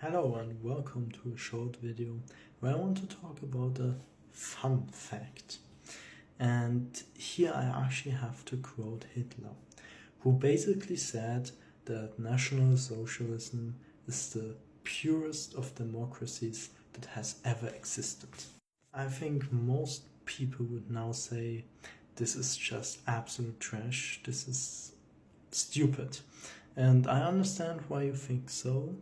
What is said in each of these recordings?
Hello and welcome to a short video where I want to talk about a fun fact. And here I actually have to quote Hitler, who basically said that National Socialism is the purest of democracies that has ever existed. I think most people would now say this is just absolute trash, this is stupid. And I understand why you think so.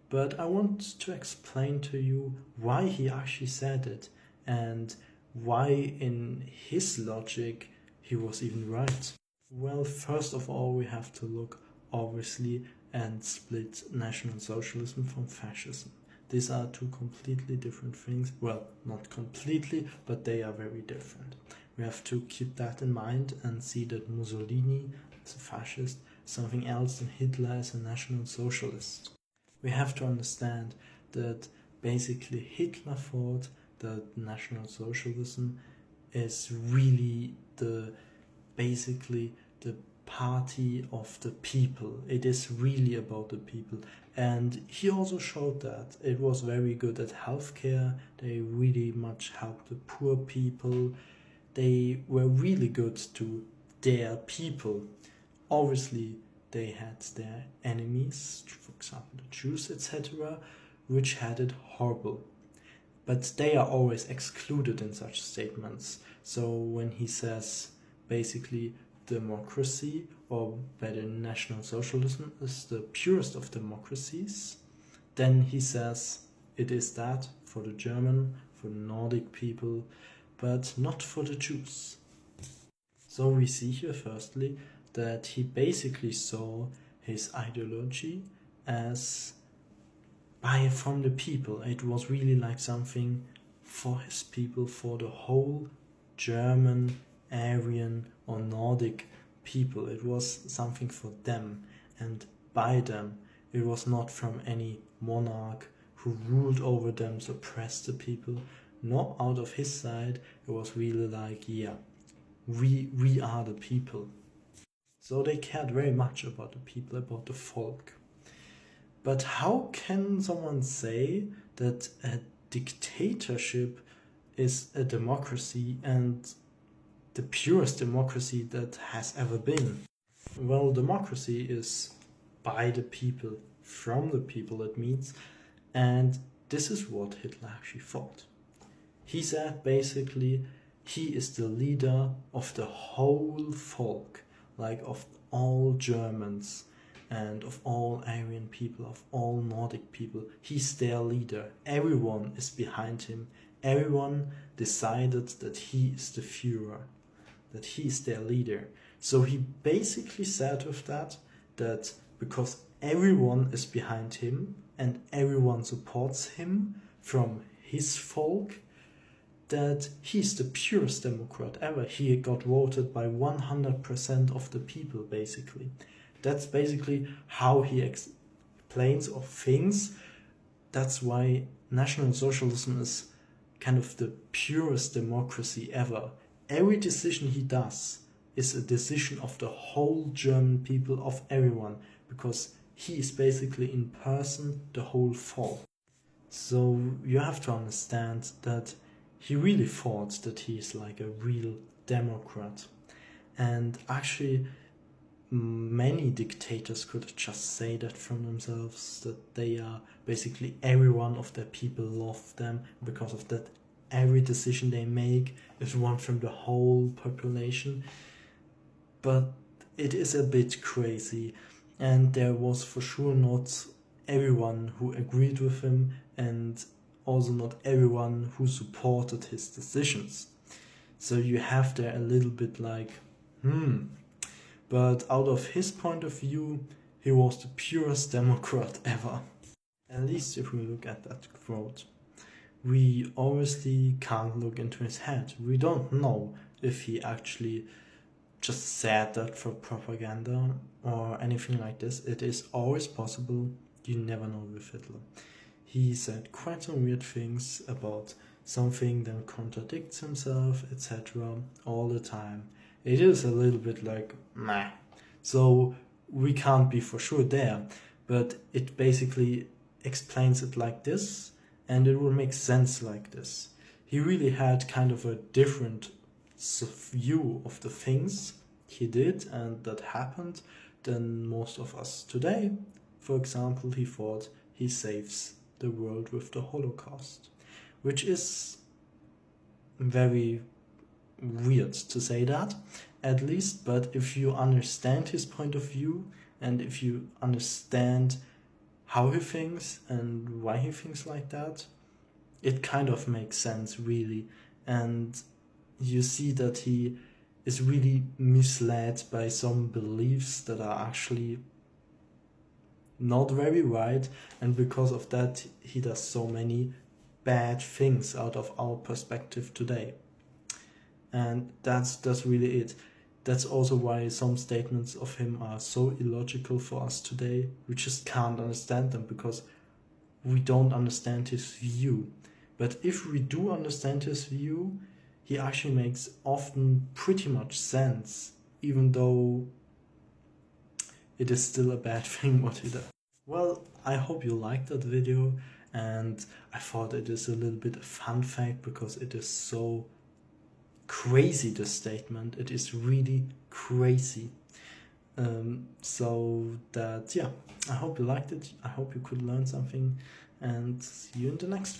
But I want to explain to you why he actually said it and why in his logic he was even right. Well, first of all, we have to look obviously and split National Socialism from fascism. These are two completely different things. Well, not completely, but they are very different. We have to keep that in mind and see that Mussolini is a fascist, something else than Hitler as a National Socialist. We have to understand that basically Hitler thought that National Socialism is really basically the party of the people. It is really about the people. And he also showed that it was very good at healthcare. They really much helped the poor people. They were really good to their people. Obviously, they had their enemies, for example the Jews, etc., which had it horrible. But they are always excluded in such statements. So when he says basically democracy, or better National Socialism, is the purest of democracies, then he says it is that for the German, for the Nordic people, but not for the Jews. So we see here firstly that he basically saw his ideology as from the people. It was really like something for his people, for the whole German, Aryan or Nordic people. It was something for them and by them. It was not from any monarch who ruled over them, suppressed the people. Not out of his side. It was really like, yeah, we are the people. So they cared very much about the people, about the folk. But how can someone say that a dictatorship is a democracy and the purest democracy that has ever been? Well, democracy is by the people, from the people it means, and this is what Hitler actually thought. He said basically he is the leader of the whole folk, like of all Germans and of all Aryan people, of all Nordic people. He's their leader. Everyone is behind him. Everyone decided that he is the Führer, that he is their leader. So he basically said with that because everyone is behind him and everyone supports him from his folk, that he's the purest Democrat ever. He got voted by 100% of the people, basically. That's basically how he explains or thinks. That's why National Socialism is kind of the purest democracy ever. Every decision he does is a decision of the whole German people, of everyone, because he is basically in person the whole folk. So you have to understand that he really thought that he is like a real Democrat. And actually, many dictators could just say that from themselves, that they are basically everyone of their people love them. Because of that, every decision they make is one from the whole population. But it is a bit crazy, and there was for sure not everyone who agreed with him, and also not everyone who supported his decisions. So you have there a little bit like, but out of his point of view, he was the purest Democrat ever. At least if we look at that quote. We obviously can't look into his head. We don't know if he actually just said that for propaganda or anything like this. It is always possible. You never know with Hitler. He said quite some weird things about something that contradicts himself, etc. all the time. It is a little bit like, meh. So we can't be for sure there, but it basically explains it like this, and it will make sense like this. He really had kind of a different view of the things he did and that happened than most of us today. For example, he thought he saves the world with the Holocaust, which is very weird to say that, at least, but if you understand his point of view and if you understand how he thinks and why he thinks like that, it kind of makes sense, really. And you see that he is really misled by some beliefs that are actually not very right, and because of that he does so many bad things out of our perspective today. And that's really it. That's also why some statements of him are so illogical for us today. We just can't understand them because we don't understand his view. But if we do understand his view, he actually makes often pretty much sense, even though it is still a bad thing what he does. Well, I hope you liked that video, and I thought it is a little bit a fun fact because it is so crazy, this statement. It is really crazy. So that, yeah, I hope you liked it. I hope you could learn something, and see you in the next one.